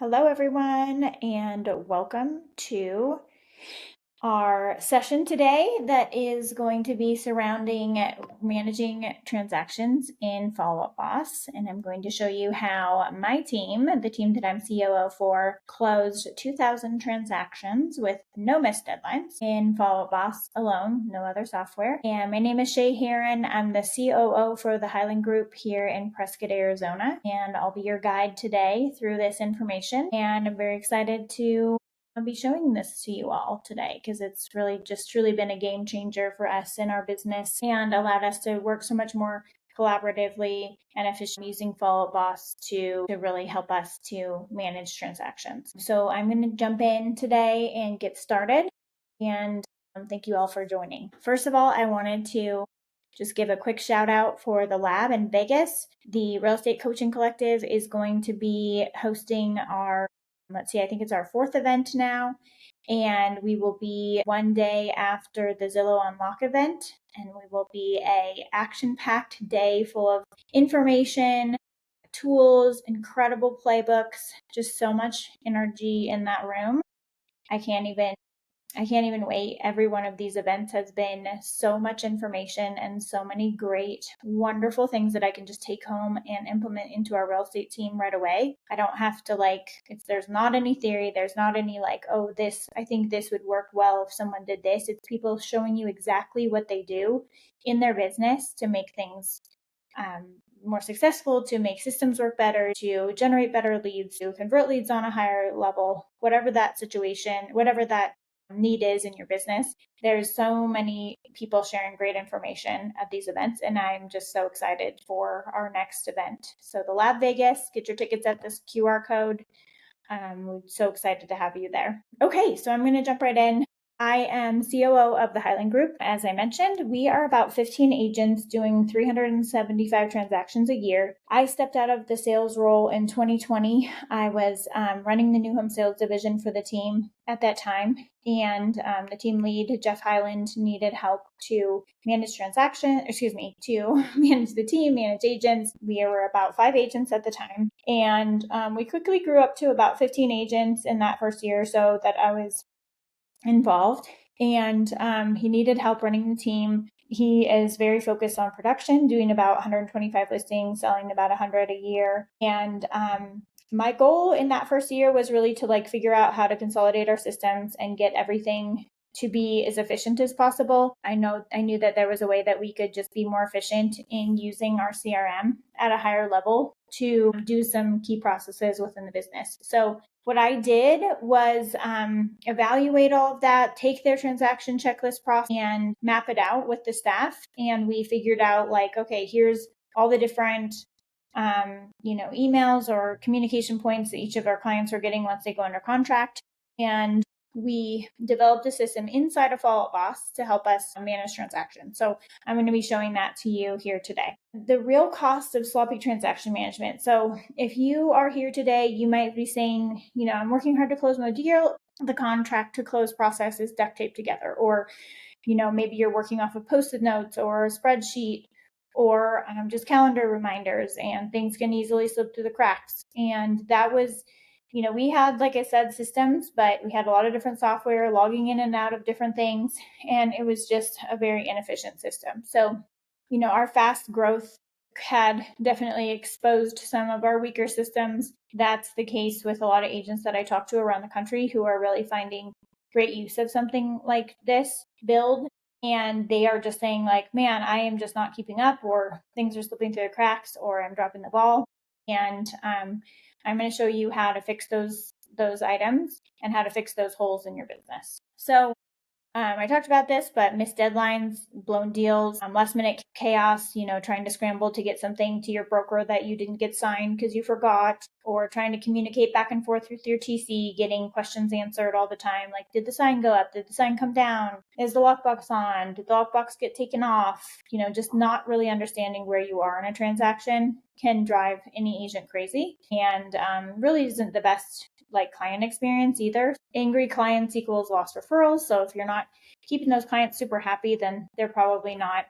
Hello, everyone, and welcome to our session today that is going to be surrounding managing transactions in Follow Up Boss. And I'm going to show you how my team, the team that I'm COO for, closed 2,000 transactions with no missed deadlines in Follow Up Boss alone, no other software. And my name is Chelly Herren. I'm the COO for the Highland Group here in Prescott, Arizona. And I'll be your guide today through this information. And I'm very excited to I'll be showing this to you all today because it's really just truly been a game changer for us in our business and allowed us to work so much more collaboratively and efficiently using Follow Up Boss to really help us to manage transactions. So I'm going to jump in today and get started, and thank you all for joining. First of all, I wanted to just give a quick shout out for the lab in Vegas. The Real Estate Coaching Collective is going to be hosting our I think it's our fourth event now, and we will be one day after the Zillow Unlock event, and we will be a action-packed day full of information, tools, incredible playbooks, just so much energy in that room. I can't even wait. Every one of these events has been so much information and so many great, wonderful things that I can just take home and implement into our real estate team right away. I don't have to there's not any theory. There's not any I think this would work well if someone did this. It's people showing you exactly what they do in their business to make things more successful, to make systems work better, to generate better leads, to convert leads on a higher level, whatever that situation, whatever that need is in your business. There's so many people sharing great information at these events, and I'm just so excited for our next event. So the Lab Vegas, get your tickets at this QR code. We're so excited to have you there. Okay, so I'm going to jump right in. I am COO of the Highland Group. As I mentioned, we are about 15 agents doing 375 transactions a year. I stepped out of the sales role in 2020. I was running the new home sales division for the team at that time, and the team lead, Jeff Highland, needed help to manage to manage the team, manage agents. We were about 5 agents at the time, and we quickly grew up to about 15 agents in that first year or so that I was involved, and he needed help running the team. He is very focused on production, doing about 125 listings, selling about 100 a year. And my goal in that first year was really to figure out how to consolidate our systems and get everything to be as efficient as possible. I knew that there was a way that we could just be more efficient in using our CRM at a higher level to do some key processes within the business. So what I did was evaluate all of that, take their transaction checklist process and map it out with the staff. And we figured out okay, here's all the different emails or communication points that each of our clients are getting once they go under contract. And we developed a system inside of Follow Up Boss to help us manage transactions. So I'm going to be showing that to you here today. The real cost of sloppy transaction management. So if you are here today, you might be saying, I'm working hard to close my deal. The contract to close process is duct taped together. Or, maybe you're working off of Post-it notes or a spreadsheet or just calendar reminders, and things can easily slip through the cracks. And that was we had, like I said, systems, but we had a lot of different software logging in and out of different things, and it was just a very inefficient system. So, our fast growth had definitely exposed some of our weaker systems. That's the case with a lot of agents that I talk to around the country who are really finding great use of something like this build. And they are just saying man, I am just not keeping up, or things are slipping through the cracks, or I'm dropping the ball. And I'm going to show you how to fix those items and how to fix those holes in your business. So I talked about this, but missed deadlines, blown deals, last minute chaos, trying to scramble to get something to your broker that you didn't get signed because you forgot, or trying to communicate back and forth with your TC, getting questions answered all the time. Did the sign go up? Did the sign come down? Is the lockbox on? Did the lockbox get taken off? Just not really understanding where you are in a transaction can drive any agent crazy, and really isn't the best client experience either. Angry clients equals lost referrals. So if you're not keeping those clients super happy, then they're probably not,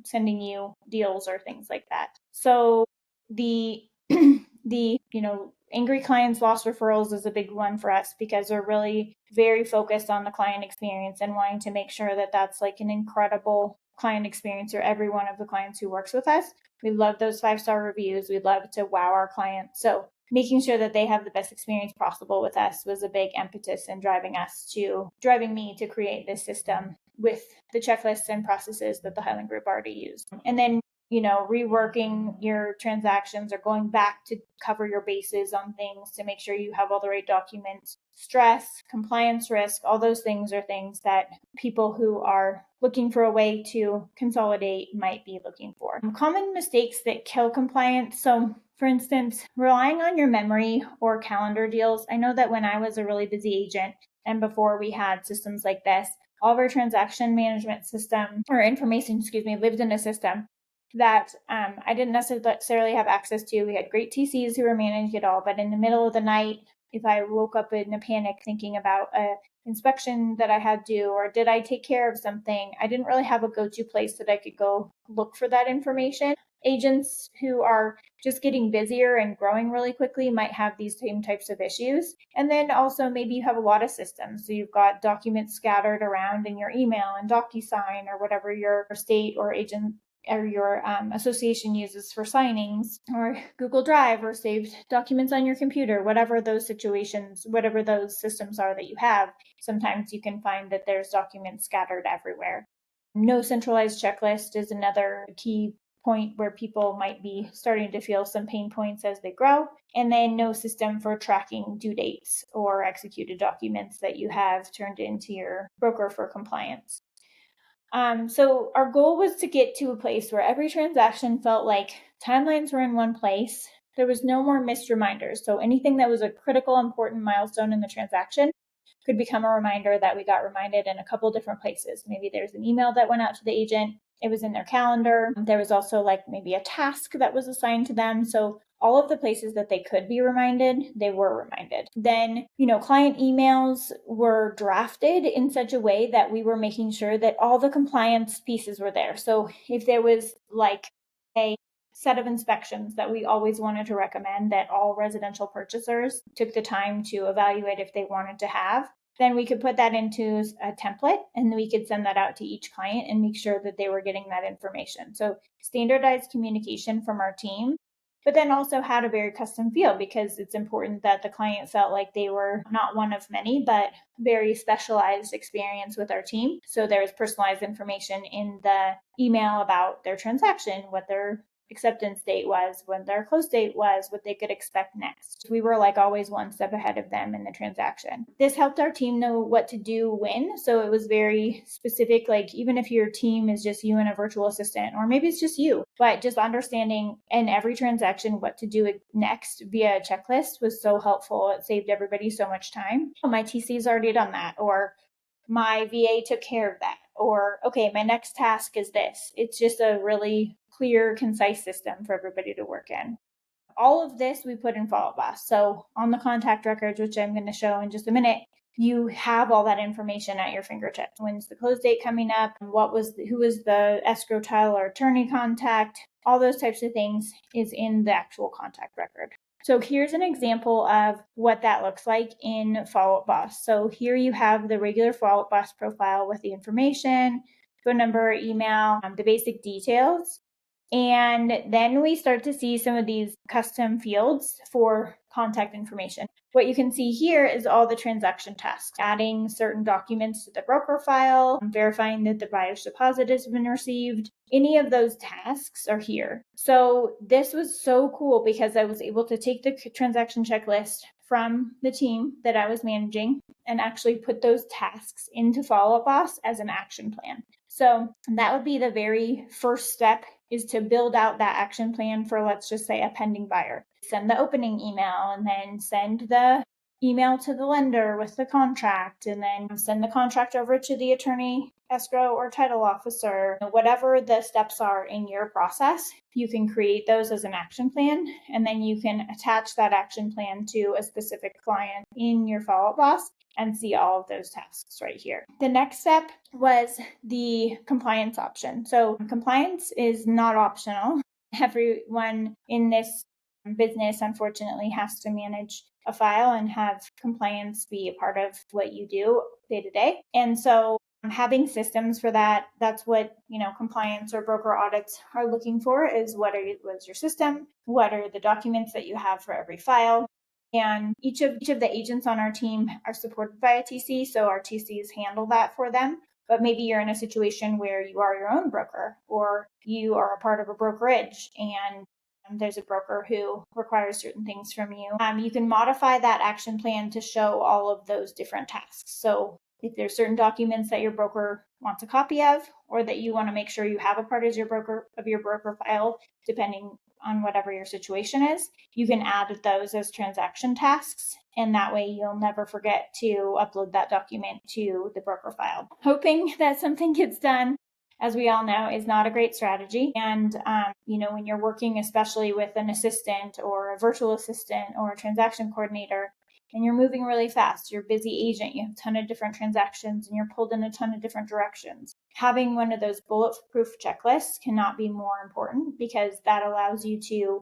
sending you deals or things like that. So the the, angry clients, lost referrals is a big one for us because we're really very focused on the client experience and wanting to make sure that that's like an incredible client experience for every one of the clients who works with us. We love those 5-star reviews. We love to wow our clients. So making sure that they have the best experience possible with us was a big impetus in driving me to create this system with the checklists and processes that the Highland Group already used. And then reworking your transactions or going back to cover your bases on things to make sure you have all the right documents. Stress, compliance risk, all those things are things that people who are looking for a way to consolidate might be looking for. Common mistakes that kill compliance. So for instance, relying on your memory or calendar deals. I know that when I was a really busy agent and before we had systems like this, all of our transaction management system or information, lived in a system that I didn't necessarily have access to. We had great TCs who were managing it all, but in the middle of the night, if I woke up in a panic thinking about a inspection that I had to, or did I take care of something, I didn't really have a go-to place that I could go look for that information. Agents who are just getting busier and growing really quickly might have these same types of issues. And then also maybe you have a lot of systems. So you've got documents scattered around in your email and DocuSign or whatever your state or agent or your association uses for signings, or Google Drive, or saved documents on your computer, whatever those systems are that you have. Sometimes you can find that there's documents scattered everywhere. No centralized checklist is another key point where people might be starting to feel some pain points as they grow. And then no system for tracking due dates or executed documents that you have turned into your broker for compliance. So our goal was to get to a place where every transaction felt like timelines were in one place. There was no more missed reminders. So anything that was a critical, important milestone in the transaction could become a reminder that we got reminded in a couple different places. Maybe there's an email that went out to the agent. It was in their calendar. There was also like maybe a task that was assigned to them. So all of the places that they could be reminded, they were reminded. Then, client emails were drafted in such a way that we were making sure that all the compliance pieces were there. So if there was like a set of inspections that we always wanted to recommend that all residential purchasers took the time to evaluate if they wanted to have, then we could put that into a template and we could send that out to each client and make sure that they were getting that information. So standardized communication from our team, but then also had a very custom feel because it's important that the client felt like they were not one of many, but very specialized experience with our team. So there was personalized information in the email about their transaction, what their acceptance date was, when their close date was, what they could expect next. We were like always one step ahead of them in the transaction. This helped our team know what to do when. So it was very specific, like even if your team is just you and a virtual assistant, or maybe it's just you, but just understanding in every transaction what to do next via a checklist was so helpful. It saved everybody so much time. Oh, my TC's already done that, or my VA took care of that, or okay, my next task is this. It's just a really clear, concise system for everybody to work in. All of this we put in Follow Boss. So on the contact records, which I'm going to show in just a minute, you have all that information at your fingertips. When's the close date coming up? Who was the escrow title or attorney contact? All those types of things is in the actual contact record. So here's an example of what that looks like in Follow Up Boss. So here you have the regular Follow Up Boss profile with the information, phone number, email, the basic details. And then we start to see some of these custom fields for contact information. What you can see here is all the transaction tasks, adding certain documents to the broker file, verifying that the buyer's deposit has been received. Any of those tasks are here. So this was so cool because I was able to take the transaction checklist from the team that I was managing and actually put those tasks into Follow Up Boss as an action plan. So that would be the very first step, is to build out that action plan for, let's just say, a pending buyer. Send the opening email and then send the email to the lender with the contract, and then send the contract over to the attorney, escrow, or title officer. Whatever the steps are in your process, you can create those as an action plan, and then you can attach that action plan to a specific client in your Follow-Up Boss and see all of those tasks right here. The next step was the compliance option. So compliance is not optional. Everyone in this business, unfortunately, has to manage a file and have compliance be a part of what you do day to day. And so having systems for that, that's what, compliance or broker audits are looking for, is what's your system? What are the documents that you have for every file? And each of the agents on our team are supported by a TC, so our TCs handle that for them. But maybe you're in a situation where you are your own broker, or you are a part of a brokerage and there's a broker who requires certain things from you. You can modify that action plan to show all of those different tasks. So if there's certain documents that your broker wants a copy of, or that you want to make sure you have a part of your broker file, depending on whatever your situation is, you can add those as transaction tasks. And that way you'll never forget to upload that document to the broker file. Hoping that something gets done, as we all know, is not a great strategy. And, when you're working, especially with an assistant or a virtual assistant or a transaction coordinator, and you're moving really fast, you're a busy agent, you have a ton of different transactions, and you're pulled in a ton of different directions. Having one of those bulletproof checklists cannot be more important, because that allows you to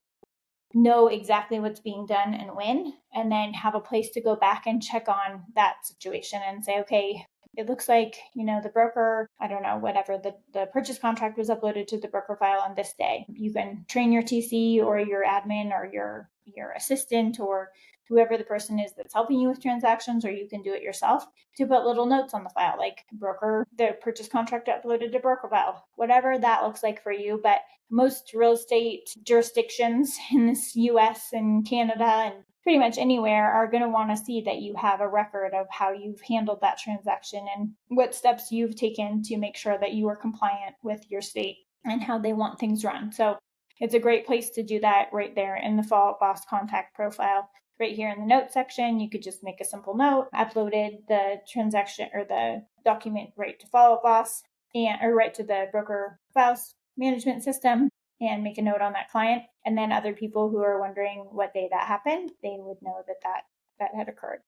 know exactly what's being done and when, and then have a place to go back and check on that situation and say, okay, it looks like, the broker, I don't know, whatever, the purchase contract was uploaded to the broker file on this day. You can train your TC or your admin or your assistant or whoever the person is that's helping you with transactions, or you can do it yourself, to put little notes on the file, like the purchase contract uploaded to broker file, whatever that looks like for you. But most real estate jurisdictions in this US and Canada and pretty much anywhere are going to want to see that you have a record of how you've handled that transaction and what steps you've taken to make sure that you are compliant with your state and how they want things run. So it's a great place to do that right there in the Follow Up Boss contact profile. Right here in the notes section, you could just make a simple note, uploaded the transaction or the document right to Follow Up Boss or right to the broker files management system, and make a note on that client. And then other people who are wondering what day that happened, they would know that had occurred.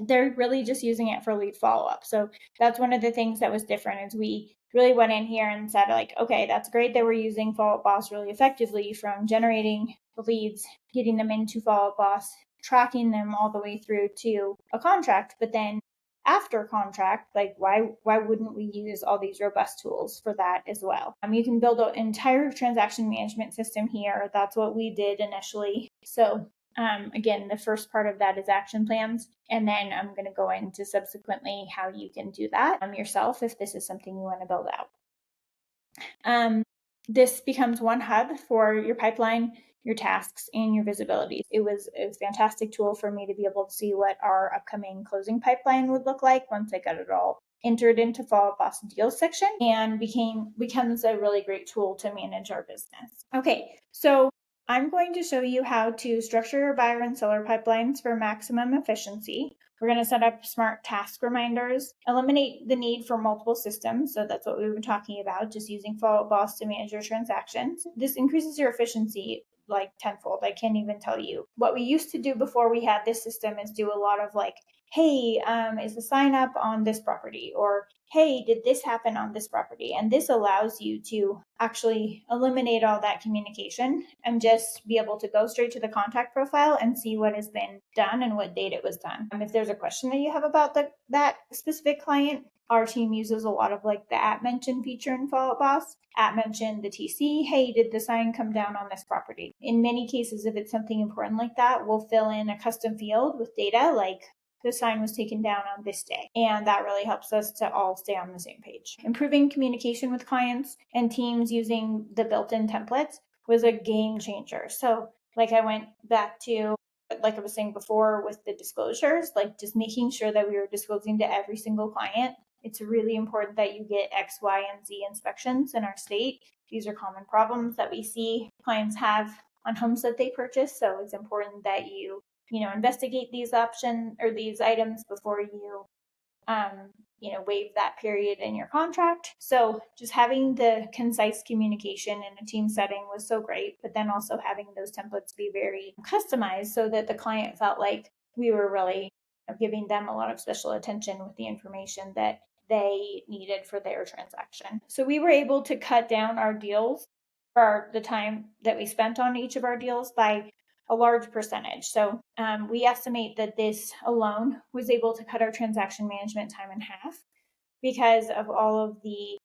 They're really just using it for lead follow-up. So that's one of the things that was different, is we really went in here and said, like, okay, that's great that we're using Follow Up Boss really effectively, from generating the leads, getting them into Follow Up Boss, tracking them all the way through to a contract. But then after contract, like, why wouldn't we use all these robust tools for that as well? You can build an entire transaction management system here. That's what we did initially. So again, the first part of that is action plans. And then I'm going to go into subsequently how you can do that yourself if this is something you want to build out. This becomes one hub for your pipeline, your tasks, and your visibility. It was a fantastic tool for me to be able to see what our upcoming closing pipeline would look like once I got it all entered into Follow Up Boss deals section, and becomes a really great tool to manage our business. Okay, so I'm going to show you how to structure your buyer and seller pipelines for maximum efficiency. We're going to set up smart task reminders, eliminate the need for multiple systems. So that's what we were talking about, just using Follow Up Boss to manage your transactions. This increases your efficiency like tenfold. I can't even tell you. What we used to do before we had this system is do a lot of like, hey, is the sign up on this property? Or, hey, did this happen on this property? And this allows you to actually eliminate all that communication and just be able to go straight to the contact profile and see what has been done and what date it was done. If there's a question that you have about that specific client, our team uses a lot of like the at mention feature in Follow Up Boss. At mention the TC, hey, did the sign come down on this property? In many cases, if it's something important like that, we'll fill in a custom field with data like the sign was taken down on this day. And that really helps us to all stay on the same page. Improving communication with clients and teams using the built-in templates was a game changer. So like I went back to, like I was saying before with the disclosures, like just making sure that we were disclosing to every single client. It's really important that you get X, Y, and Z inspections in our state. These are common problems that we see clients have on homes that they purchase. So it's important that you investigate these options or these items before you, waive that period in your contract. So just having the concise communication in a team setting was so great, but then also having those templates be very customized so that the client felt like we were really giving them a lot of special attention with the information that they needed for their transaction. So we were able to cut down our deals for the time that we spent on each of our deals by a large percentage. So we estimate that this alone was able to cut our transaction management time in half because of all of the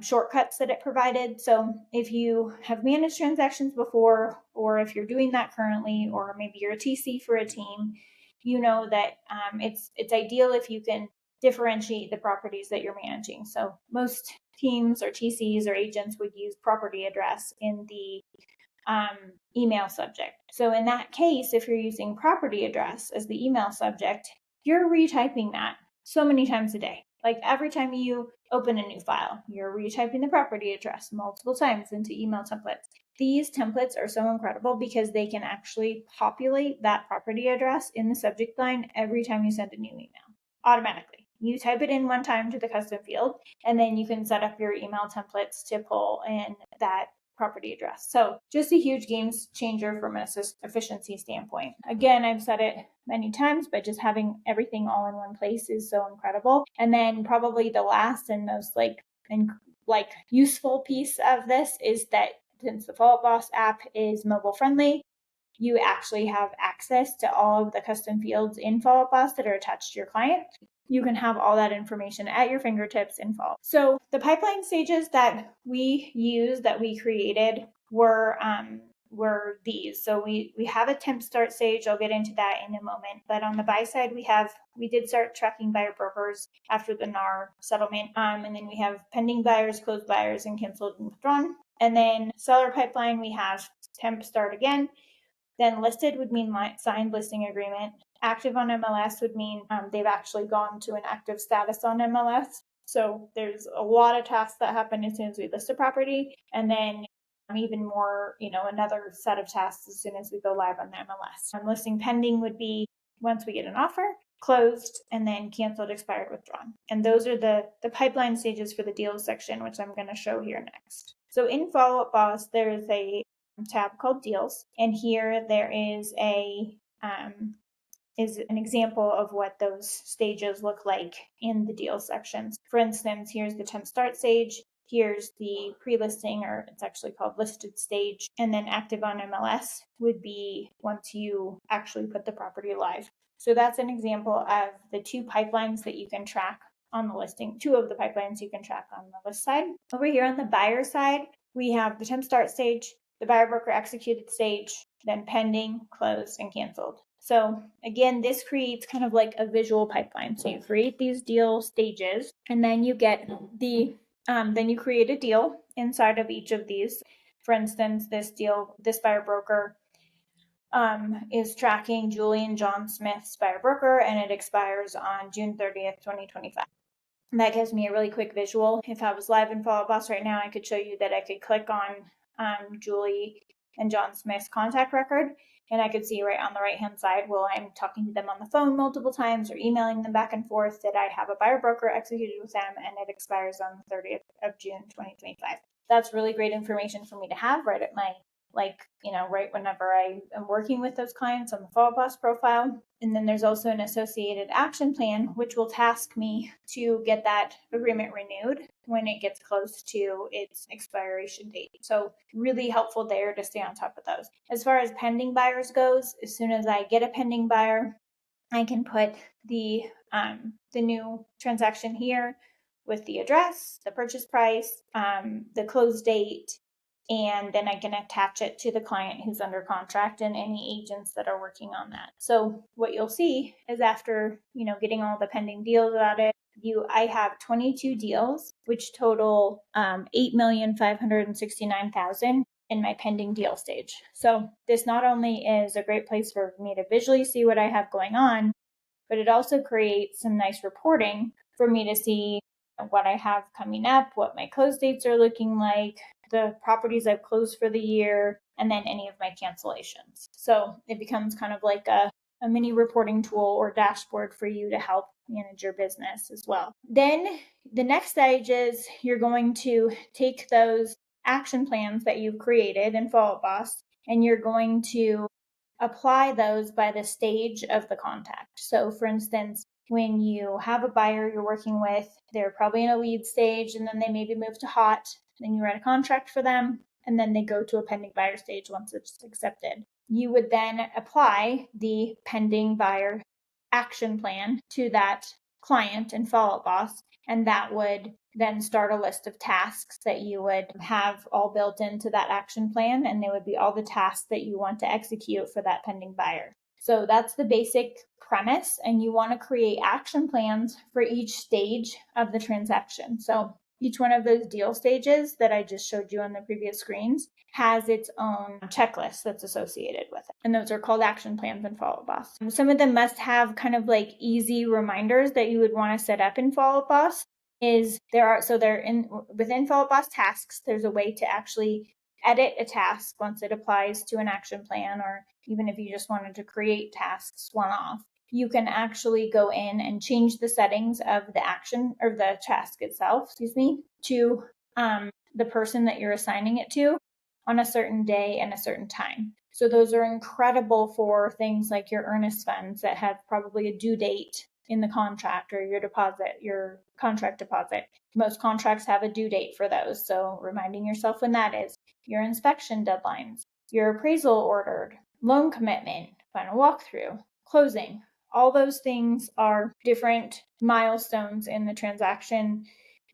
shortcuts that it provided. So if you have managed transactions before, or if you're doing that currently, or maybe you're a TC for a team, you know that it's ideal if you can differentiate the properties that you're managing. So most teams or TCs or agents would use property address in the email subject. So in that case, if you're using property address as the email subject, you're retyping that so many times a day. Like every time you open a new file, you're retyping the property address multiple times into email templates. These templates are so incredible because they can actually populate that property address in the subject line every time you send a new email automatically. You type it in one time to the custom field, and then you can set up your email templates to pull in that property address. So just a huge game changer from an efficiency standpoint. Again, I've said it many times, but just having everything all in one place is so incredible. And then probably the last and most useful piece of this is that since the Follow Up Boss app is mobile friendly, you actually have access to all of the custom fields in Follow Up Boss that are attached to your client. You can have all that information at your fingertips in Follow Up. So the pipeline stages that we used, that we created, were these. So we have a temp start stage. I'll get into that in a moment. But on the buy side, we did start tracking buyer brokers after the NAR settlement. And then we have pending buyers, closed buyers, and canceled and withdrawn. And then seller pipeline, we have temp start again. Then listed would mean signed listing agreement. Active on MLS would mean they've actually gone to an active status on MLS. So there's a lot of tasks that happen as soon as we list a property. And then even more, another set of tasks as soon as we go live on the MLS. Listing pending would be once we get an offer, closed, and then canceled, expired, withdrawn. And those are the pipeline stages for the deals section, which I'm going to show here next. So in Follow Up Boss, there is a tab called Deals, and here there is an example of what those stages look like in the deal sections. For instance, here's the temp start stage, here's the pre-listing, or it's actually called listed stage, and then active on MLS would be once you actually put the property live. So that's an example of the two pipelines that you can track on the listing, two of the pipelines you can track on the list side. Over here on the buyer side, we have the temp start stage, the buyer broker executed stage, then pending, closed, and canceled. So again, this creates kind of like a visual pipeline. So you create these deal stages, and then you get then you create a deal inside of each of these. For instance, this buyer broker is tracking Julie and John Smith's buyer broker, and it expires on June 30th, 2025. That gives me a really quick visual. If I was live in Follow Up Boss right now, I could show you that I could click on Julie and John Smith's contact record, and I could see right on the right-hand side while I'm talking to them on the phone multiple times or emailing them back and forth that I have a buyer broker executed with them, and it expires on the 30th of June, 2025. That's really great information for me to have right at my right whenever I am working with those clients on the Follow Up Boss profile. And then there's also an associated action plan, which will task me to get that agreement renewed when it gets close to its expiration date. So really helpful there to stay on top of those. As far as pending buyers goes, as soon as I get a pending buyer, I can put the new transaction here with the address, the purchase price, the close date, and then I can attach it to the client who's under contract and any agents that are working on that. So what you'll see is after, getting all the pending deals added, I have 22 deals, which total 8,569,000 in my pending deal stage. So this not only is a great place for me to visually see what I have going on, but it also creates some nice reporting for me to see what I have coming up, what my close dates are looking like, the properties I've closed for the year, and then any of my cancellations. So it becomes kind of like a mini reporting tool or dashboard for you to help manage your business as well. Then the next stage is you're going to take those action plans that you've created in Follow Up Boss, and you're going to apply those by the stage of the contact. So for instance, when you have a buyer you're working with, they're probably in a lead stage, and then they maybe move to hot, then you write a contract for them, and then they go to a pending buyer stage once it's accepted. You would then apply the pending buyer action plan to that client and Follow-Up Boss, and that would then start a list of tasks that you would have all built into that action plan, and they would be all the tasks that you want to execute for that pending buyer. So that's the basic premise, and you want to create action plans for each stage of the transaction. So each one of those deal stages that I just showed you on the previous screens has its own checklist that's associated with it. And those are called action plans in Follow-Up Boss. Some of them must have kind of like easy reminders that you would want to set up in Follow-Up Boss. Within Follow-Up Boss tasks, there's a way to actually edit a task once it applies to an action plan, or even if you just wanted to create tasks one-off. You can actually go in and change the settings of the action or the task itself, to the person that you're assigning it to on a certain day and a certain time. So those are incredible for things like your earnest funds that have probably a due date in the contract, or your contract deposit. Most contracts have a due date for those, so reminding yourself when that is. Your inspection deadlines, your appraisal ordered, loan commitment, final walkthrough, closing. All those things are different milestones in the transaction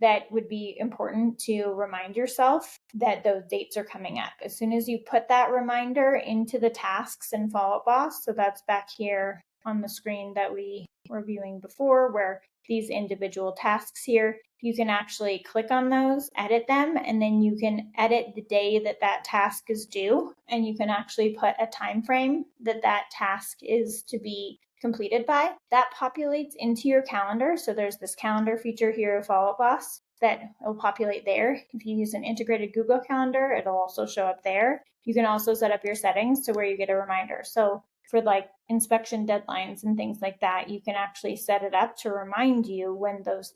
that would be important to remind yourself that those dates are coming up. As soon as you put that reminder into the tasks in Follow-Up Boss, so that's back here on the screen that we were viewing before, where these individual tasks here, you can actually click on those, edit them, and then you can edit the day that that task is due, and you can actually put a time frame that that task is to be completed by. That populates into your calendar. So there's this calendar feature here of Follow-Up Boss that will populate there. If you use an integrated Google Calendar, it'll also show up there. You can also set up your settings to where you get a reminder. So for like inspection deadlines and things like that, you can actually set it up to remind you when those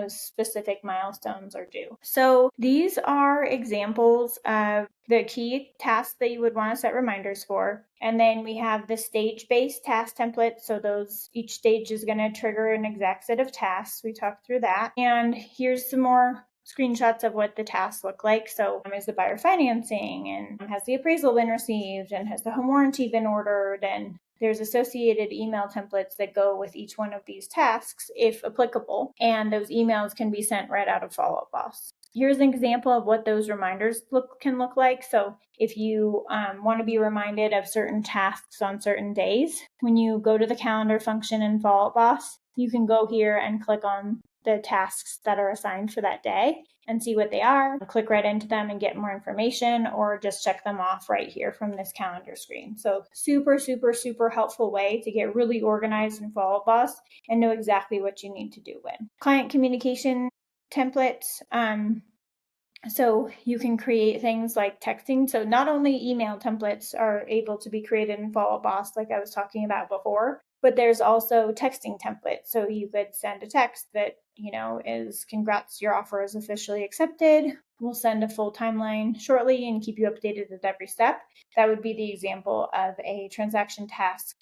specific milestones are due. So these are examples of the key tasks that you would want to set reminders for. And then we have the stage-based task template. So each stage is going to trigger an exact set of tasks. We talked through that. And here's some more screenshots of what the tasks look like. So is the buyer financing, and has the appraisal been received, and has the home warranty been ordered, and there's associated email templates that go with each one of these tasks if applicable, and those emails can be sent right out of Follow-Up Boss. Here's an example of what those reminders can look like. So if you want to be reminded of certain tasks on certain days, when you go to the calendar function in Follow-Up Boss, you can go here and click on the tasks that are assigned for that day and see what they are, click right into them and get more information, or just check them off right here from this calendar screen. So super, super, super helpful way to get really organized in Follow-Up Boss and know exactly what you need to do when. Client communication templates. So you can create things like texting. So not only email templates are able to be created in Follow-Up Boss, like I was talking about before, but there's also texting templates. So you could send a text that, is congrats, your offer is officially accepted. We'll send a full timeline shortly and keep you updated at every step. That would be the example of a transaction text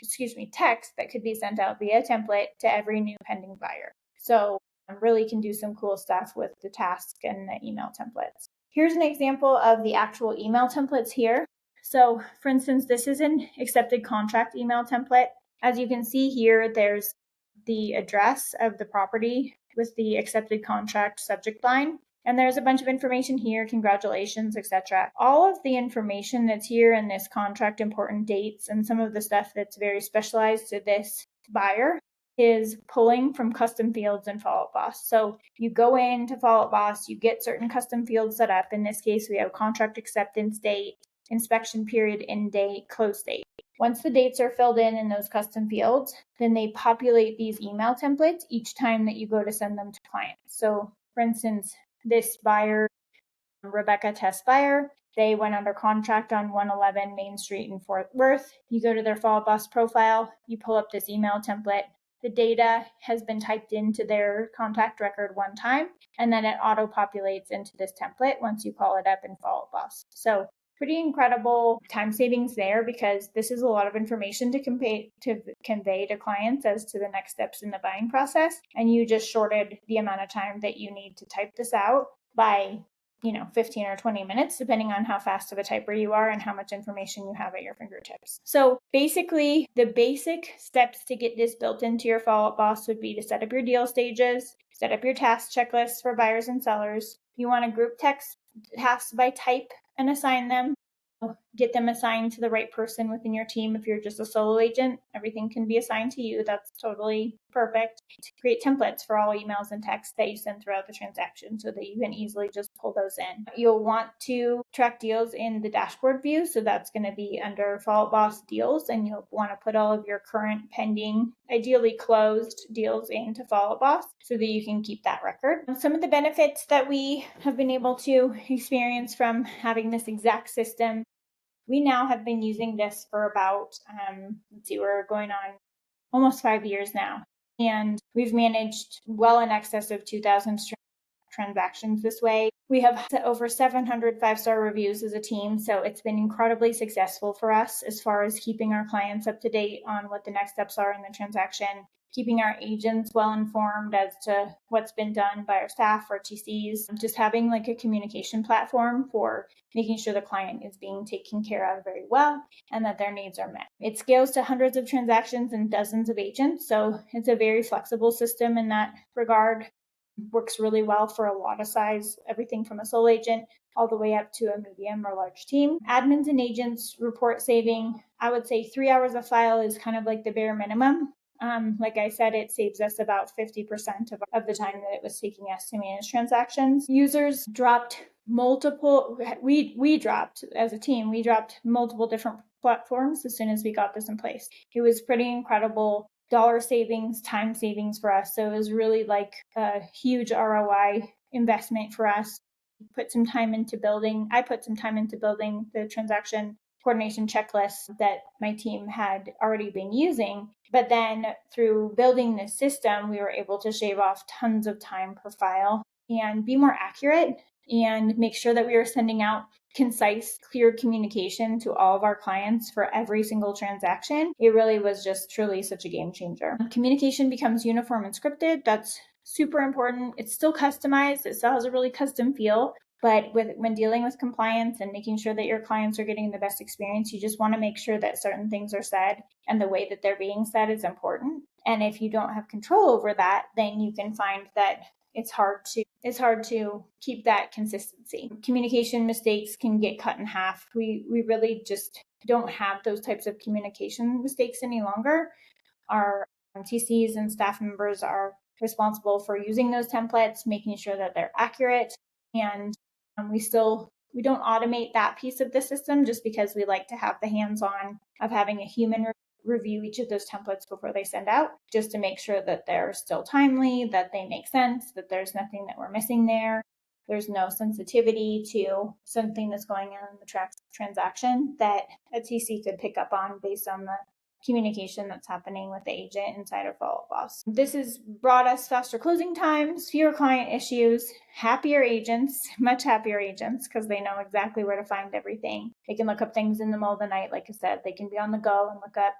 that could be sent out via template to every new pending buyer. So really can do some cool stuff with the task and the email templates. Here's an example of the actual email templates here. So for instance, this is an accepted contract email template. As you can see here, there's the address of the property with the accepted contract subject line. And there's a bunch of information here, congratulations, etc. All of the information that's here in this contract, important dates, and some of the stuff that's very specialized to this buyer is pulling from custom fields in Follow-Up Boss. So you go into Follow-Up Boss, you get certain custom fields set up. In this case, we have contract acceptance date, inspection period, end date, close date. Once the dates are filled in those custom fields, then they populate these email templates each time that you go to send them to clients. So for instance, this buyer, Rebecca Test Buyer, they went under contract on 111 Main Street in Fort Worth. You go to their Follow-Up Boss profile, you pull up this email template. The data has been typed into their contact record one time, and then it auto-populates into this template once you call it up in Follow-Up Boss. So pretty incredible time savings there, because this is a lot of information to convey to clients as to the next steps in the buying process. And you just shorted the amount of time that you need to type this out by 15 or 20 minutes, depending on how fast of a typer you are and how much information you have at your fingertips. So basically, the basic steps to get this built into your follow-up boss would be to set up your deal stages, set up your task checklists for buyers and sellers. You want to group tasks by type and assign them. Get them assigned to the right person within your team. If you're just a solo agent, everything can be assigned to you. That's totally perfect. Create templates for all emails and texts that you send throughout the transaction so that you can easily just pull those in. You'll want to track deals in the dashboard view. So that's going to be under Follow Up Boss deals, and you'll want to put all of your current pending, ideally closed deals into Follow Up Boss so that you can keep that record. Some of the benefits that we have been able to experience from having this exact system. We now have been using this for about, we're going on almost 5 years now. And we've managed well in excess of 2,000 transactions this way. We have over 700 5-star reviews as a team, so it's been incredibly successful for us as far as keeping our clients up to date on what the next steps are in the transaction, keeping our agents well informed as to what's been done by our staff or TCs, just having like a communication platform for making sure the client is being taken care of very well and that their needs are met. It scales to hundreds of transactions and dozens of agents, so it's a very flexible system in that regard. Works really well for a lot of size, everything from a sole agent all the way up to a medium or large team. Admins and agents report saving, I would say 3 hours a file is kind of like the bare minimum. Like I said, it saves us about 50% of the time that it was taking us to manage transactions. Users dropped we dropped as a team, we dropped multiple different platforms as soon as we got this in place. It was pretty incredible dollar savings, time savings for us. So it was really like a huge ROI investment for us. I put some time into building the transaction coordination checklist that my team had already been using. But then through building this system, we were able to shave off tons of time per file and be more accurate and make sure that we were sending out concise, clear communication to all of our clients for every single transaction. It really was just truly such a game changer. Communication becomes uniform and scripted. That's super important. It's still customized. It still has a really custom feel. But when dealing with compliance and making sure that your clients are getting the best experience, you just want to make sure that certain things are said and the way that they're being said is important. And if you don't have control over that, then you can find that it's hard to keep that consistency. Communication mistakes can get cut in half. We really just don't have those types of communication mistakes any longer. Our TCs and staff members are responsible for using those templates, making sure that they're accurate, and we don't automate that piece of the system just because we like to have the hands-on of having a human review each of those templates before they send out, just to make sure that they're still timely, that they make sense, that there's nothing that we're missing there. There's no sensitivity to something that's going on in the transaction that a TC could pick up on based on the communication that's happening with the agent inside of Follow Up Boss. This has brought us faster closing times, fewer client issues, happier agents, much happier agents, because they know exactly where to find everything. They can look up things in the middle of the night, like I said. They can be on the go and look up,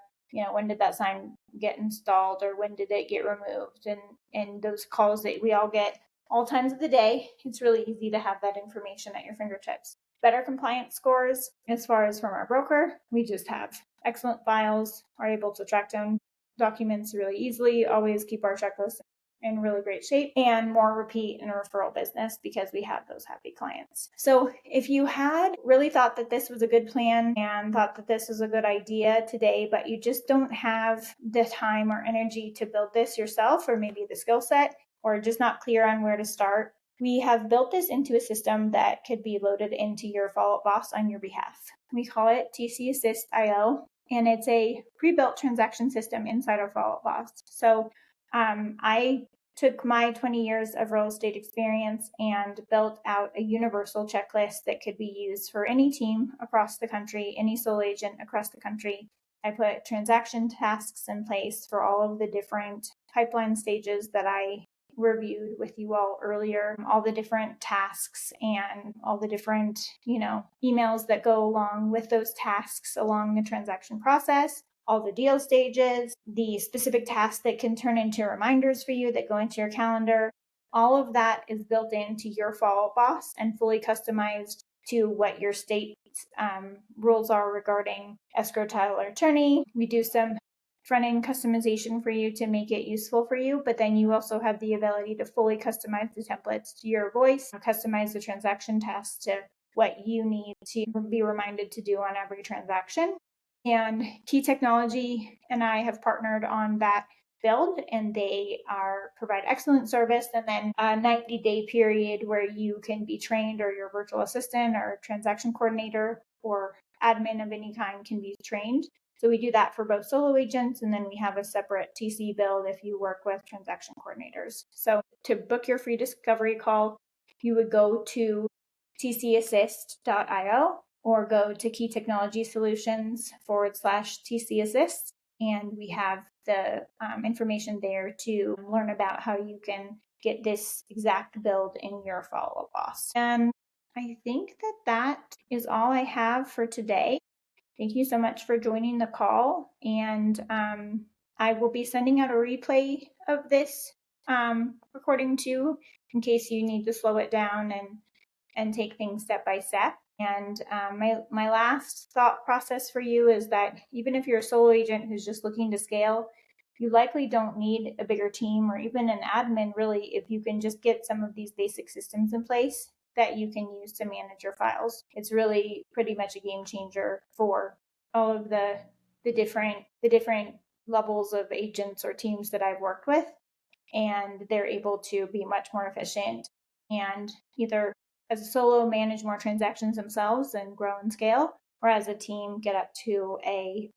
when did that sign get installed or when did it get removed? And those calls that we all get all times of the day, it's really easy to have that information at your fingertips. Better compliance scores as far as from our broker. We just have excellent files, are able to track down documents really easily, always keep our checklist in really great shape, and more repeat and referral business because we have those happy clients. So if you had really thought that this was a good plan and thought that this was a good idea today, but you just don't have the time or energy to build this yourself, or maybe the skill set, or just not clear on where to start, we have built this into a system that could be loaded into your Follow Up Boss on your behalf. We call it TC Assist IO, and it's a pre-built transaction system inside our Follow Up Boss. So I took my 20 years of real estate experience and built out a universal checklist that could be used for any team across the country, any sole agent across the country. I put transaction tasks in place for all of the different pipeline stages that I reviewed with you all earlier, all the different tasks and all the different, emails that go along with those tasks along the transaction process, all the deal stages, the specific tasks that can turn into reminders for you that go into your calendar, All of that is built into your follow-up boss and fully customized to what your state rules are regarding escrow, title, or attorney. We do some front-end customization for you to make it useful for you, but then you also have the ability to fully customize the templates to your voice, customize the transaction tasks to what you need to be reminded to do on every transaction. And Key Technology and I have partnered on that build, and they provide excellent service, and then a 90-day period where you can be trained, or your virtual assistant or transaction coordinator or admin of any kind can be trained. So we do that for both solo agents, and then we have a separate TC build if you work with transaction coordinators. So to book your free discovery call, you would go to tcassist.io or go to Key Technology Solutions /TC Assist. And we have the information there to learn about how you can get this exact build in your follow-up boss. And I think that is all I have for today. Thank you so much for joining the call. And I will be sending out a replay of this recording too, in case you need to slow it down and take things step by step. And my last thought process for you is that even if you're a solo agent who's just looking to scale, you likely don't need a bigger team or even an admin, really, if you can just get some of these basic systems in place that you can use to manage your files. It's really pretty much a game changer for all of the different levels of agents or teams that I've worked with, and they're able to be much more efficient and either as a solo manage more transactions themselves and grow and scale, or as a team get up to a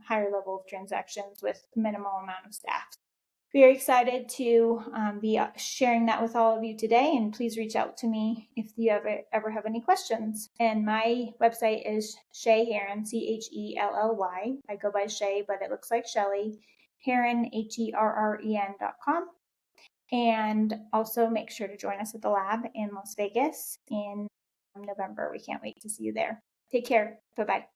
higher level of transactions with minimal amount of staff. Very excited to be sharing that with all of you today, and please reach out to me if you ever have any questions. And my website is Chelly Herren, Chelly. I go by Shay, but it looks like Chelly Herren, HERREN.com. And also make sure to join us at the lab in Las Vegas in November. We can't wait to see you there. Take care. Bye-bye.